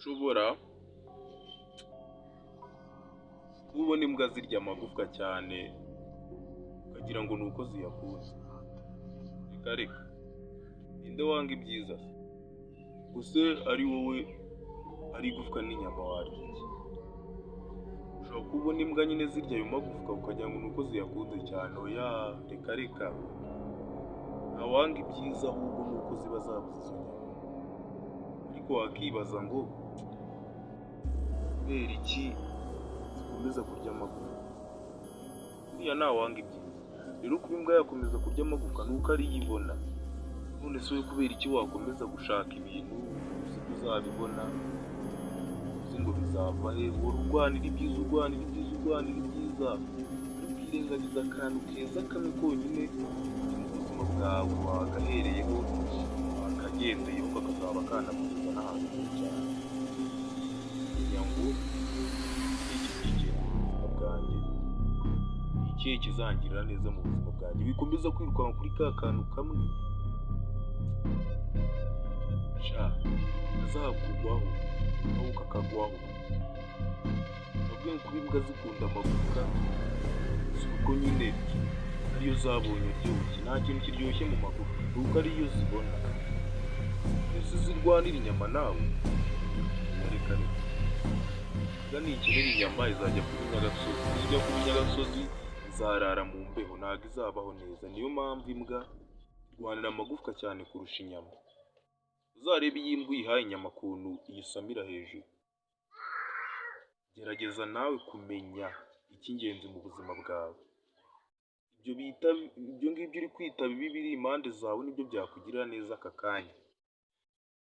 ushobora kuba ubona imbwa zirya amagufwa cyane ukagira ngo ni uko ziyakunze. Reka reka, ninde wanga ibyiza se? Gusa ari wowe ari igufwa n'inyama warya iki? Ushobora kuba ubona imbwa nyine zirya ayo magufwa ukagira ngo ni uko ziyakunze cyane. Oya, reka reka, ntawanga ibyiza ahubwo ni uko ziba zabuze izo nyama. Ariko wakibaza ngo kubera iki zikomeza kurya amagufwa? Buriya ntawanga ibyiza. Rero kuba imbwa yakomeza kurya amagufwa ni uko ariyo ibona. None se wowe kubera iki wakomeza gushaka ibintu uzi ko uzabibona, uzi ngo bizava he? Uhora urwanira ibyiza, urwanira ibyiza, urwanira ibyiza, ukirengagiza akantu keza kamwe konyine mu buzima bwawe wagahereyeho, wakagendeyeho kakazaba kanakugeza n'ahantu heza cyane. Kugira ngo iki kigera mu buzima bwanjye, ni ikihe kizangirira neza mu buzima bwanjye? Wikomeza kwirukanka kuri ka kantu kamwe, sha kazakugwaho nawe kakagwaho. Nabwiye kuba imbwa zikunda amagufwa si uko nyine ariyo zabonye aryoshye. Nta kintu kiryoshye mu magufwa, ni uko ariyo zibona. Ese zirwanira inyama nawe? Reka reka, imbwa nikenera inyama izajya kuri nyagasozi. Nijya kuri nyagasozi izarara mu mbeho, ntabwo izabaho neza. Niyo mpamvu imbwa irwanira amagufwa cyane kurusha inyama. Uzarebe iyi mbwa uyihaye inyama ukuntu iyisamira hejuru. Gerageza nawe kumenya icy'ingenzi mu buzima bwawe. Ibyo ngibyo uri kwita bibi biri impande zawe nibyo byakugirira neza aka kanya.